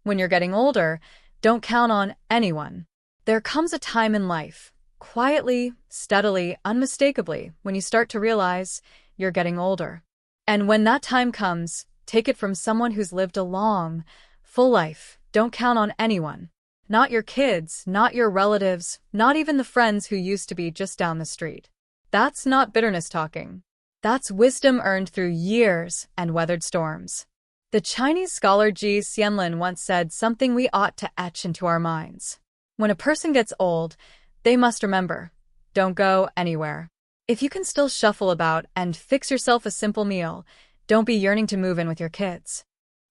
When you're getting older, don't count on anyone. There comes a time in life, quietly, steadily, unmistakably, when you start to realize you're getting older. And when that time comes, take it from someone who's lived a long, full life. Don't count on anyone. Not your kids, not your relatives, not even the friends who used to be just down the street. That's not bitterness talking. That's wisdom earned through years and weathered storms. The Chinese scholar Ji Xianlin once said something we ought to etch into our minds. When a person gets old, they must remember, don't go anywhere. If you can still shuffle about and fix yourself a simple meal, don't be yearning to move in with your kids.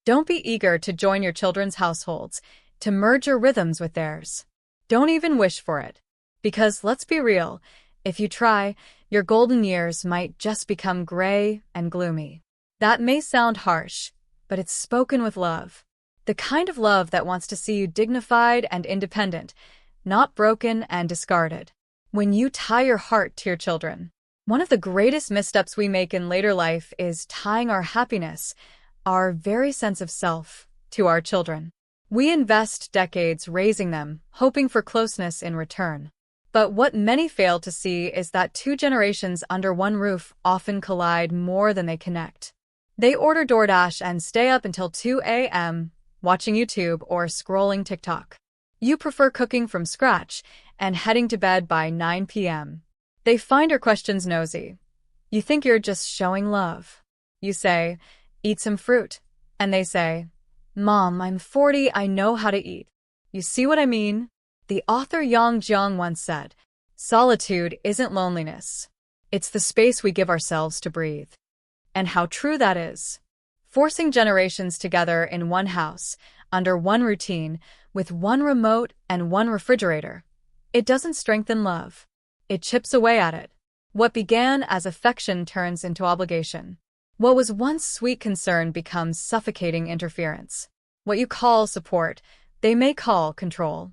Don't be eager to join your children's households, to merge your rhythms with theirs. Don't even wish for it. Because let's be real, if you try, your golden years might just become gray and gloomy. That may sound harsh, but it's spoken with love. The kind of love that wants to see you dignified and independent, not broken and discarded. When you tie your heart to your children, one of the greatest missteps we make in later life is tying our happiness, our very sense of self, to our children. We invest decades raising them, hoping for closeness in return. But what many fail to see is that two generations under one roof often collide more than they connect. They order DoorDash and stay up until 2 a.m., watching YouTube or scrolling TikTok. You prefer cooking from scratch and heading to bed by 9 p.m. They find your questions nosy. You think you're just showing love. You say, eat some fruit. And they say, Mom, I'm 40, I know how to eat. You see what I mean? The author Yang Jiang once said, solitude isn't loneliness. It's the space we give ourselves to breathe. And how true that is. Forcing generations together in one house, under one routine, with one remote and one refrigerator. It doesn't strengthen love. It chips away at it. What began as affection turns into obligation. What was once sweet concern becomes suffocating interference. What you call support, they may call control.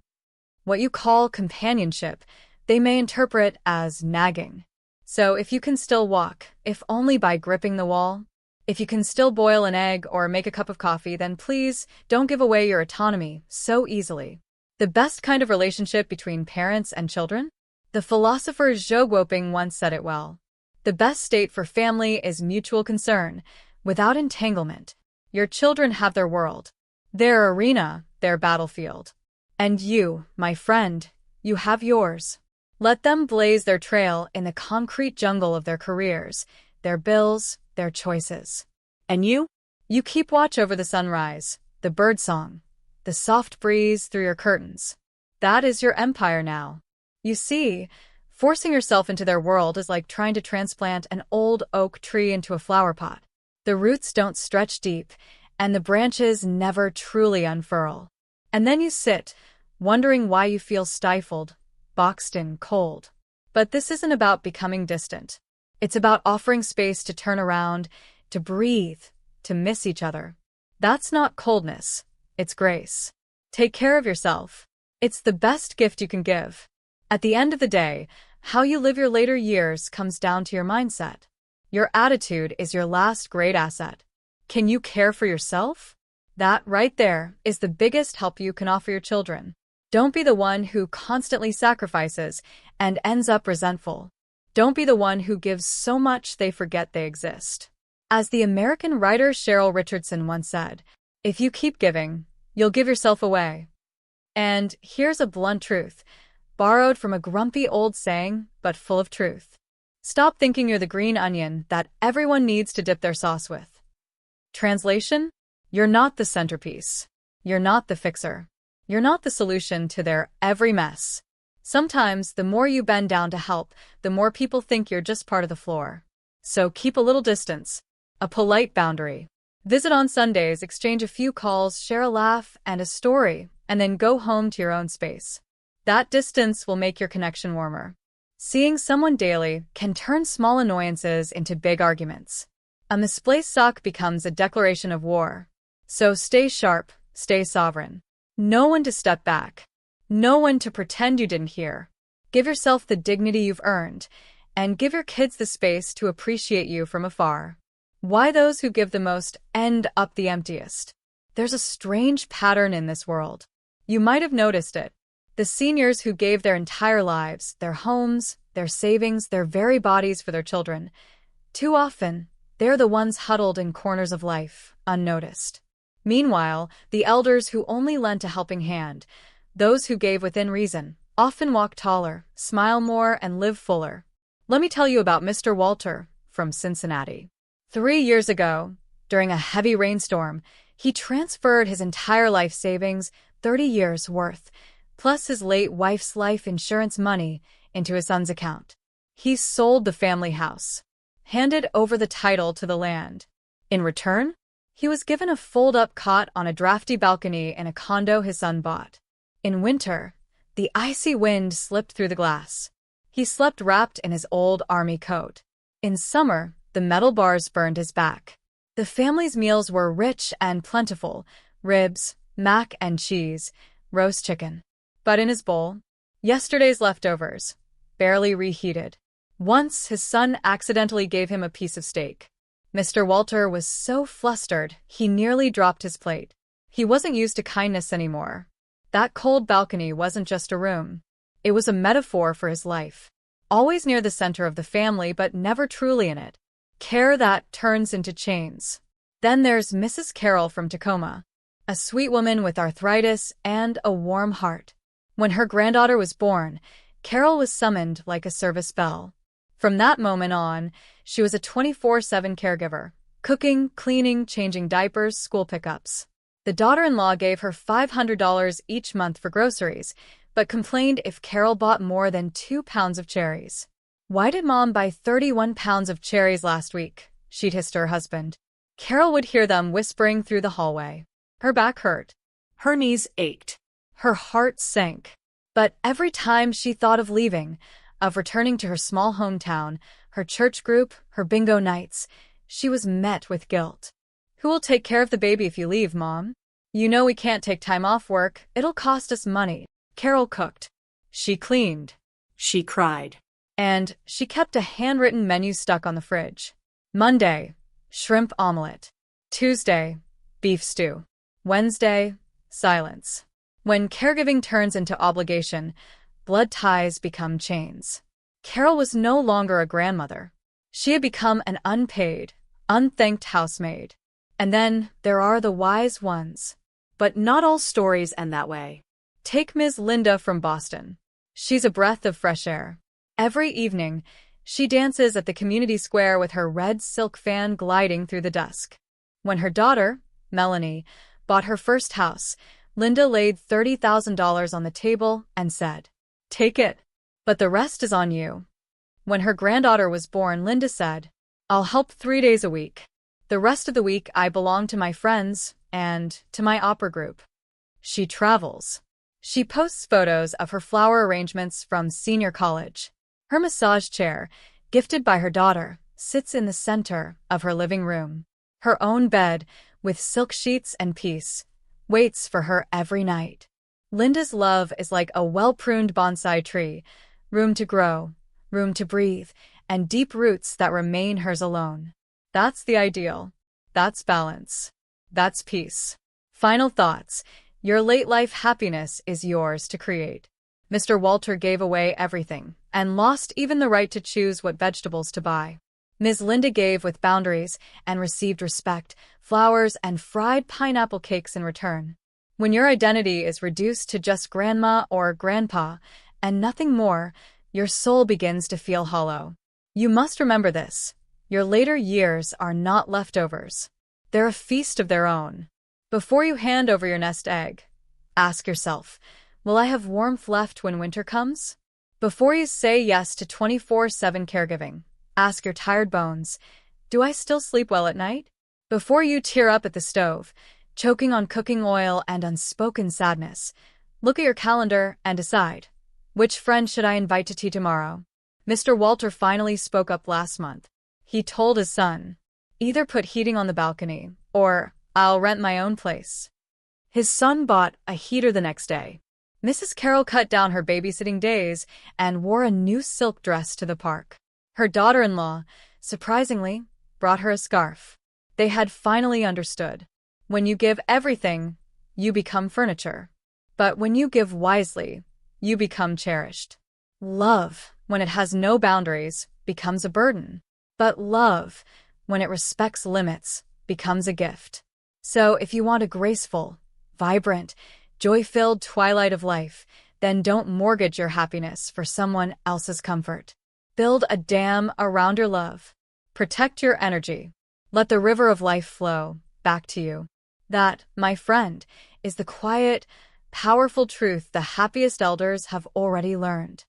What you call companionship, they may interpret as nagging. So if you can still walk, if only by gripping the wall, if you can still boil an egg or make a cup of coffee, then please don't give away your autonomy so easily. The best kind of relationship between parents and children? The philosopher Zhou Guoping once said it well. The best state for family is mutual concern, without entanglement. Your children have their world, their arena, their battlefield. And you, my friend, you have yours. Let them blaze their trail in the concrete jungle of their careers, their bills, their choices. And you? You keep watch over the sunrise, the birdsong, the soft breeze through your curtains. That is your empire now. You see, forcing yourself into their world is like trying to transplant an old oak tree into a flower pot. The roots don't stretch deep, and the branches never truly unfurl. And then you sit, wondering why you feel stifled, boxed in, cold. But this isn't about becoming distant. It's about offering space to turn around, to breathe, to miss each other. That's not coldness, it's grace. Take care of yourself. It's the best gift you can give. At the end of the day, how you live your later years comes down to your mindset. Your attitude is your last great asset. Can you care for yourself? That right there is the biggest help you can offer your children. Don't be the one who constantly sacrifices and ends up resentful. Don't be the one who gives so much they forget they exist. As the American writer Cheryl Richardson once said, if you keep giving, you'll give yourself away. And here's a blunt truth, borrowed from a grumpy old saying, but full of truth. Stop thinking you're the green onion that everyone needs to dip their sauce with. Translation? You're not the centerpiece. You're not the fixer. You're not the solution to their every mess. Sometimes, the more you bend down to help, the more people think you're just part of the floor. So keep a little distance, a polite boundary. Visit on Sundays, exchange a few calls, share a laugh and a story, and then go home to your own space. That distance will make your connection warmer. Seeing someone daily can turn small annoyances into big arguments. A misplaced sock becomes a declaration of war. So stay sharp, stay sovereign. No one to step back. No one to pretend you didn't hear. Give yourself the dignity you've earned, and give your kids the space to appreciate you from afar. Why those who give the most end up the emptiest? There's a strange pattern in this world. You might have noticed it. The seniors who gave their entire lives, their homes, their savings, their very bodies for their children, too often, they're the ones huddled in corners of life, unnoticed. Meanwhile, the elders who only lent a helping hand, those who gave within reason, often walk taller, smile more, and live fuller. Let me tell you about Mr. Walter from Cincinnati. 3 years ago, during a heavy rainstorm, he transferred his entire life savings, 30 years worth, plus his late wife's life insurance money, into his son's account. He sold the family house, handed over the title to the land. In return, he was given a fold-up cot on a drafty balcony in a condo his son bought. In winter, the icy wind slipped through the glass. He slept wrapped in his old army coat. In summer, the metal bars burned his back. The family's meals were rich and plentiful: ribs, mac and cheese, roast chicken. But in his bowl, yesterday's leftovers, barely reheated. Once his son accidentally gave him a piece of steak. Mr. Walter was so flustered he nearly dropped his plate. He wasn't used to kindness anymore. That cold balcony wasn't just a room. It was a metaphor for his life. Always near the center of the family, but never truly in it. Care that turns into chains. Then there's Mrs. Carroll from Tacoma, a sweet woman with arthritis and a warm heart. When her granddaughter was born, Carol was summoned like a service bell. From that moment on, she was a 24/7 caregiver, cooking, cleaning, changing diapers, school pickups. The daughter-in-law gave her $500 each month for groceries, but complained if Carol bought more than 2 pounds of cherries. "Why did Mom buy 31 pounds of cherries last week?" she'd hissed her husband. Carol would hear them whispering through the hallway. Her back hurt. Her knees ached. Her heart sank. But every time she thought of leaving, of returning to her small hometown, her church group, her bingo nights, she was met with guilt. "Who will take care of the baby if you leave, Mom? You know we can't take time off work. It'll cost us money." Carol cooked. She cleaned. She cried. And she kept a handwritten menu stuck on the fridge. Monday, shrimp omelet. Tuesday, beef stew. Wednesday, silence. When caregiving turns into obligation, blood ties become chains. Carol was no longer a grandmother. She had become an unpaid, unthanked housemaid. And then there are the wise ones. But not all stories end that way. Take Ms. Linda from Boston. She's a breath of fresh air. Every evening, she dances at the community square with her red silk fan gliding through the dusk. When her daughter, Melanie, bought her first house, Linda laid $30,000 on the table and said, "Take it, but the rest is on you." When her granddaughter was born, Linda said, "I'll help 3 days a week. The rest of the week I belong to my friends and to my opera group." She travels. She posts photos of her flower arrangements from senior college. Her massage chair, gifted by her daughter, sits in the center of her living room. Her own bed, with silk sheets and peace, waits for her every night. Linda's love is like a well-pruned bonsai tree, room to grow, room to breathe, and deep roots that remain hers alone. That's the ideal. That's balance. That's peace. Final thoughts. Your late-life happiness is yours to create. Mr. Walter gave away everything, and lost even the right to choose what vegetables to buy. Ms. Linda gave with boundaries, and received respect, flowers, and fried pineapple cakes in return. When your identity is reduced to just grandma or grandpa, and nothing more, your soul begins to feel hollow. You must remember this. Your later years are not leftovers. They're a feast of their own. Before you hand over your nest egg, ask yourself, will I have warmth left when winter comes? Before you say yes to 24/7 caregiving, ask your tired bones, do I still sleep well at night? Before you tear up at the stove, choking on cooking oil and unspoken sadness, look at your calendar and decide, which friend should I invite to tea tomorrow? Mr. Walter finally spoke up last month. He told his son, either put heating on the balcony, or I'll rent my own place. His son bought a heater the next day. Mrs. Carroll cut down her babysitting days and wore a new silk dress to the park. Her daughter-in-law, surprisingly, brought her a scarf. They had finally understood. When you give everything, you become furniture. But when you give wisely, you become cherished. Love, when it has no boundaries, becomes a burden. But love, when it respects limits, becomes a gift. So if you want a graceful, vibrant, joy-filled twilight of life, then don't mortgage your happiness for someone else's comfort. Build a dam around your love. Protect your energy. Let the river of life flow back to you. That, my friend, is the quiet, powerful truth the happiest elders have already learned.